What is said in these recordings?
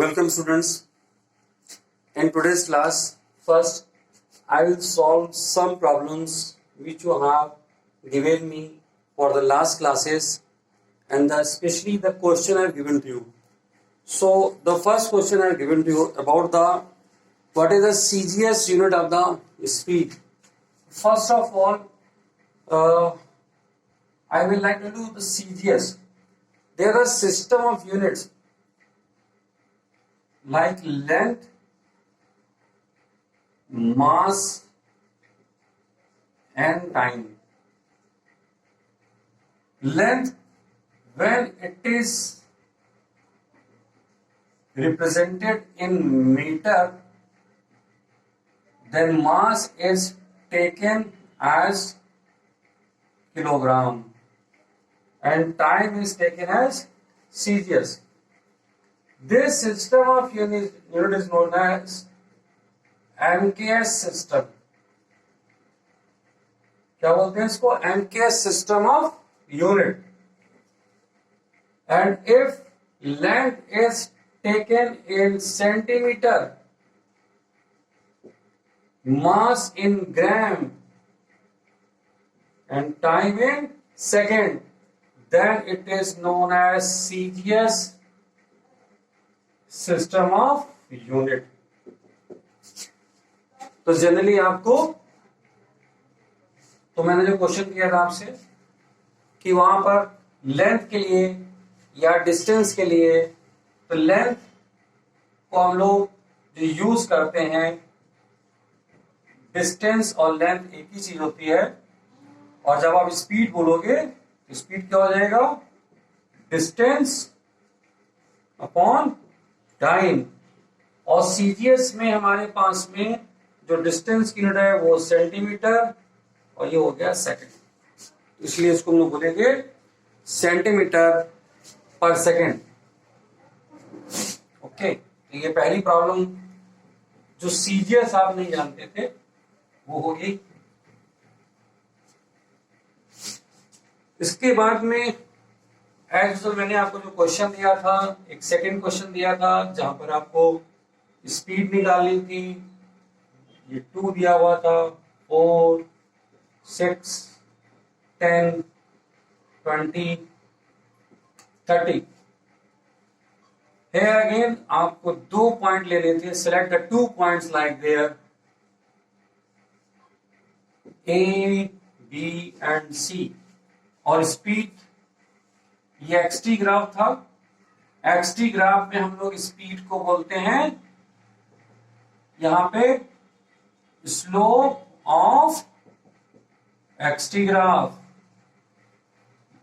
Welcome students. In today's class, first I will solve some problems which you have given me for the last classes and especially the question I have given to you. So the first question I have given to you about what is the CGS unit of the speed. First of all, I will like to do the CGS. There are system of units like length, mass and time. Length, when it is represented in meter, then mass is taken as kilogram and time is taken as CGS. This system of unit is known as MKS system. क्या बोलते हैं इसको? MKS system of unit. And if length is taken in centimeter, mass in gram and time in second, then it is known as CGS system of unit. तो generally आपको, तो मैंने जो question किया था आपसे कि वहां पर लेंथ के लिए या डिस्टेंस के लिए, तो लेंथ को हम लोग जो यूज करते हैं, डिस्टेंस और लेंथ एक ही चीज होती है. और जब आप स्पीड बोलोगे तो स्पीड क्या हो जाएगा? Distance upon time. और सीजीएस में हमारे पास में जो डिस्टेंस की यूनिट है वो सेंटीमीटर और ये हो गया सेकंड, इसलिए इसको हम लोग बोलेंगे सेंटीमीटर पर सेकंड. ओके, तो ये पहली प्रॉब्लम जो सीजीएस आप नहीं जानते थे वो हो गई. इसके बाद में एज मैंने आपको जो क्वेश्चन दिया था, एक सेकंड क्वेश्चन दिया था जहां पर आपको स्पीड निकालनी थी. ये 2 दिया हुआ था, 4, 6, 10, 20, 30. Here again आपको 2 पॉइंट लेने थे. Select the 2 points like there A, B and C. और स्पीड, ये एक्सटी ग्राफ था. एक्सटी ग्राफ में हम लोग स्पीड को बोलते हैं यहां पे slope of XT graph,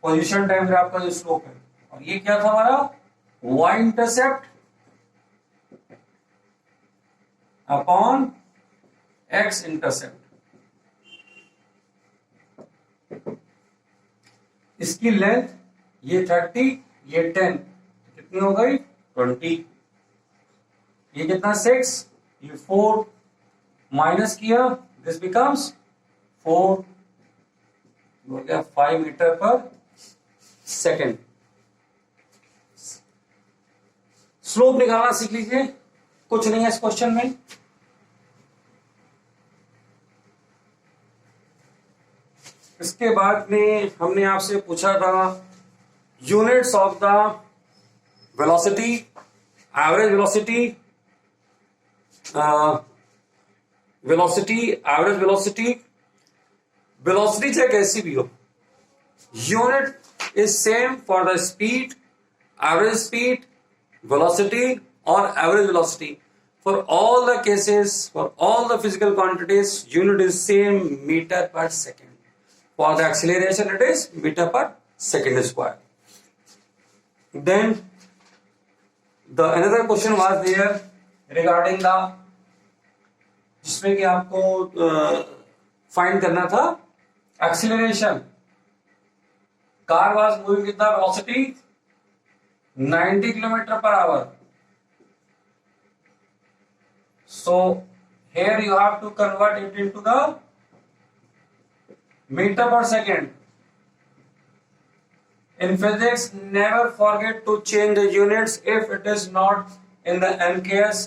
position time graph का जो स्लोप है. और ये क्या था हमारा? Y intercept upon x intercept. इसकी लेंथ ये 30, ये 10, कितनी हो गई? 20. ये कितना? 6, ये 4, माइनस किया, दिस बिकम्स 4, हो गया 5 मीटर पर सेकेंड. स्लोप निकालना सीख लीजिए, कुछ नहीं है इस क्वेश्चन में. इसके बाद में हमने आपसे पूछा था units of the velocity, average velocity, average velocity. Velocity चाहे कैसी भी हो, unit is same for the speed, average speed, velocity और average velocity. For all the cases, for all the physical quantities, unit is same metre per second. For the acceleration it is meter per second square. Then the another question was there regarding the, जिसमें कि आपको find करना था acceleration. Car was moving with the velocity 90 kilometer per hour. So here you have to convert it into the meter per second. In physics, never forget to change the units if it is not in the MKS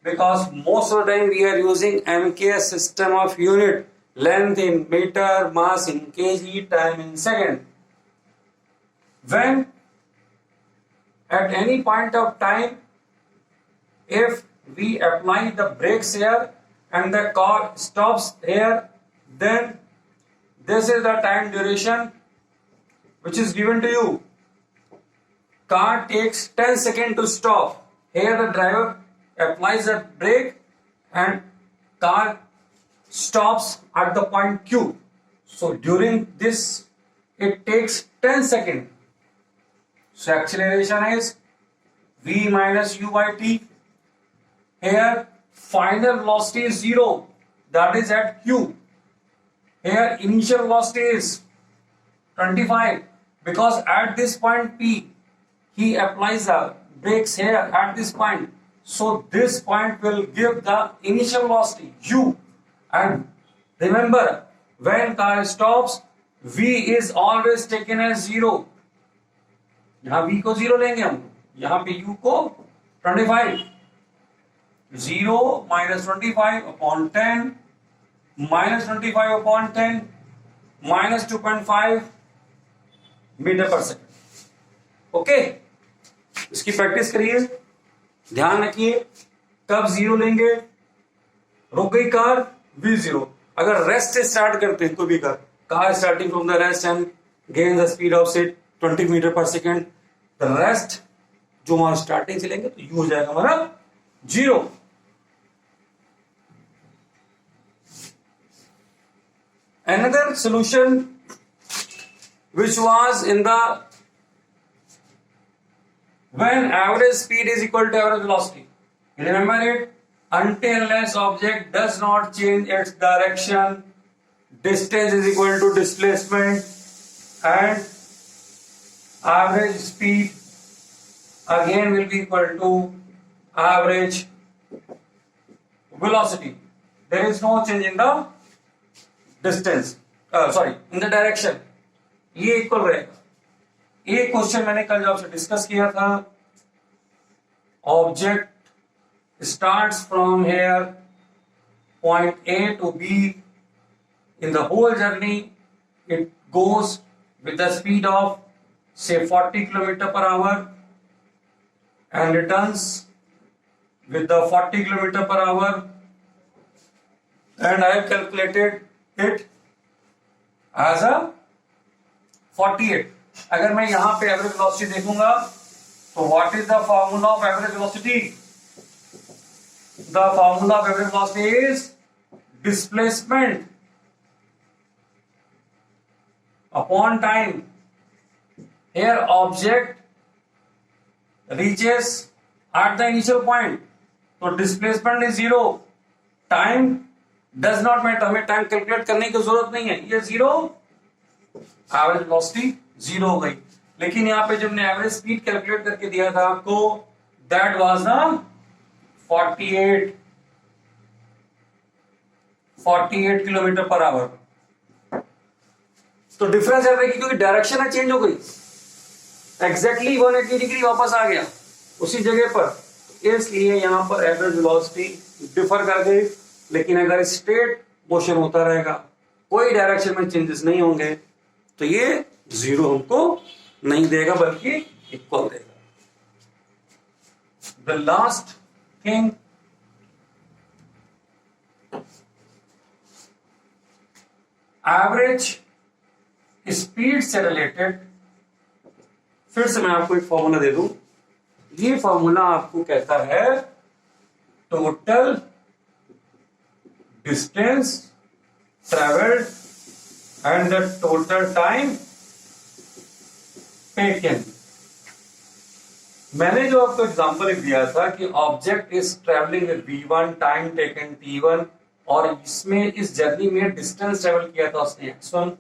because most of the time we are using MKS system of unit, length in meter, mass in kg, time in second. When at any point of time, if we apply the brakes here and the car stops here, then this is the time duration which is given to you. Car takes 10 seconds to stop. Here the driver applies the brake and car stops at the point Q. So during this it takes 10 seconds. So acceleration is v minus u by t. Here final velocity is 0, that is at Q. Here initial velocity is 25 because at this point P he applies the brakes here at this point. So this point will give the initial velocity u, and remember when car stops v is always taken as 0. यहाँ v को 0 लेंगे हम, यहाँ पे u को 25. 0 minus 25 upon 10 minus 25 upon 10 minus 2.5 metre per second. Okay, इसकी practice करिए. ध्यान रखिए कब 0 लेंगे. रुक गई कार, v0. अगर रेस्ट से स्टार्ट करते हैं कोई भी car starting from the rest and gain the speed of से 20 metre per second, the rest जो हमारा स्टार्टिंग से लेंगे तो यू हो जाएगा हमारा 0. Another solution which was in the when average speed is equal to average velocity. Remember it, until unless object does not change its direction, distance is equal to displacement and average speed again will be equal to average velocity. There is no change in the distance, in the direction. ये equal रहेगा. एक question मैंने कल आपसे discuss किया था. Object starts from here point A to B. In the whole journey it goes with the speed of say 40 km per hour and returns with the 40 km per hour, and I have calculated it as a 48. अगर मैं यहां पे average velocity देखूंगा तो what is the formula of average velocity? The formula of average velocity is displacement upon time. Here object reaches at the initial point, तो displacement is 0. Time does not matter, हमें time calculate करने की जरूरत नहीं है. ये 0, average velocity 0 हो गई. लेकिन यहाँ पे जब हमने एवरेज स्पीड कैलकुलेट करके दिया था आपको, that was the 48 kilometre per hour. तो डिफरेंस है क्योंकि डायरेक्शन चेंज हो गई. एग्जैक्टली 180 डिग्री वापस आ गया उसी जगह पर, इसलिए यहां पर एवरेज वेलोसिटी डिफर कर गई. लेकिन अगर स्ट्रेट मोशन होता रहेगा, कोई डायरेक्शन में चेंजेस नहीं होंगे, तो ये 0 हमको नहीं देगा बल्कि इक्वल देगा. The last thing, average speed से रिलेटेड फिर से मैं आपको एक फॉर्मूला दे दूं. ये फॉर्मूला आपको कहता है total distance travelled and the total time taken. मैंने जो आपको एग्जांपल दिया था कि object is travelling with v1, time taken t1, और इसमें इस जर्नी में डिस्टेंस ट्रेवल किया था उसने x1.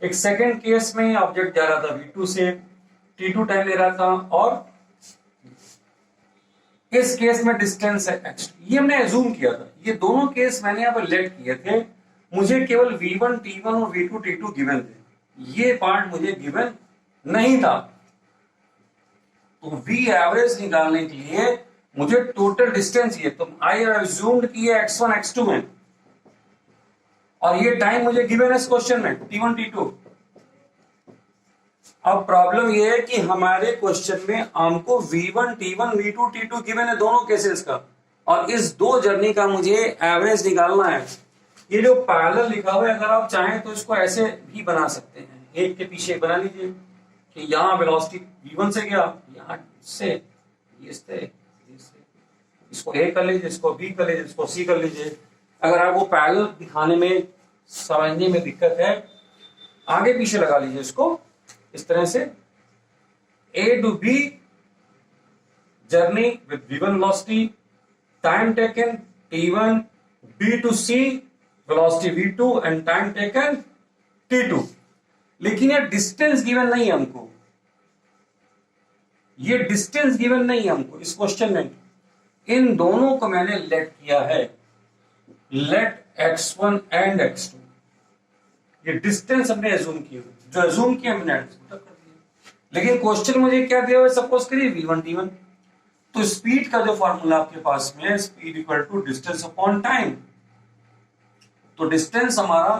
एक सेकंड केस में ऑब्जेक्ट जा रहा था v2 से, t2 टाइम ले रहा था, और इस केस में डिस्टेंस है x2. ये हमने एज्यूम किया था. ये दोनों केस मैंने यहाँ पर लेट किए थे. मुझे केवल v1 t1 और v2 t2 गिवन थे. ये पार्ट मुझे गिवन नहीं था. तो v एवरेज निकालने के लिए मुझे टोटल डिस्टेंस ये, तो आई हैव अज्यूम्ड कि ये x1 x2 है और ये टाइम मुझे गिवन है इस क्वेश्चन में t1 t2। अब प्रॉब्लम ये है कि हमारे क्वेश्चन में हमको v1 t1 v2 t2 given है दोनों केसेस का, और इस दो जर्नी का मुझे एवरेज निकालना है। ये जो पैरेलल लिखा हुआ है, अगर आप चाहें तो इसको ऐसे भी बना सकते हैं, एक के पीछे एक बना लीजिए कि यहाँ वेलोसिटी v1 से गया, यहाँ से इससे, इसको A कर लीजिए, इसको B कर लीजिए, इसको C कर लीजिए। अगर आपको पैरेलल दिखाने में समझने में दिक्कत है, आगे पीछे लगा लीजिए इसको इस तरह से, A to B journey with v1 velocity, time taken t1, B to C velocity v2 and time taken t2। लेकिन ये डिस्टेंस गिवन नहीं है हमको, ये डिस्टेंस गिवन नहीं है हमको इस क्वेश्चन में। इन दोनों को मैंने लेट किया है, लेट x1 एंड x2, ये डिस्टेंस हमने एज्यूम किया, जो एज्यूम किया हमने कर दिया। लेकिन क्वेश्चन मुझे क्या दिया हुआ है, सपोज करिए v1 t1, तो स्पीड का जो फॉर्मूला आपके पास में है, speed equal to distance upon time, तो डिस्टेंस हमारा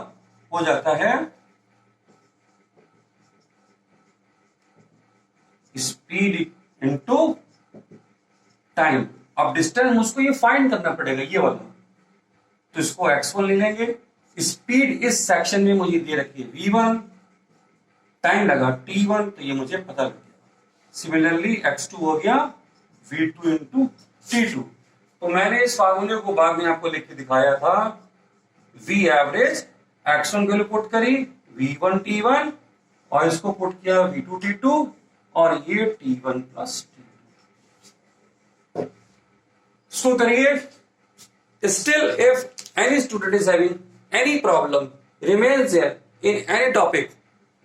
हो जाता है स्पीड इनटू टाइम। अब डिस्टेंस मुझको ये फाइंड करना पड़ेगा ये वाला, तो इसको x1 ले लेंगे। स्पीड इस सेक्शन में मुझे दे रखी है v1, टाइम लगा t1, तो ये मुझे पता लग गया। सिमिलरली x2 हो गया v2 इंटू t2। तो मैंने इस फार्मूले को बाद में आपको लिख के दिखाया था, v एवरेज x1 के लिए पुट करी v1 t1 और इसको पुट किया v2 t2 और ये t1 प्लस t2। सो करिए, still if any student is having any problem remains there in any topic,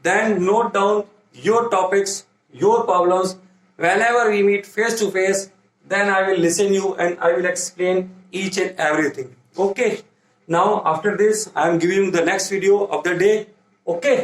then note down your topics, your problems. Whenever we meet face to face, then I will listen you and I will explain each and everything. Okay, now after this I am giving you the next video of the day. Okay.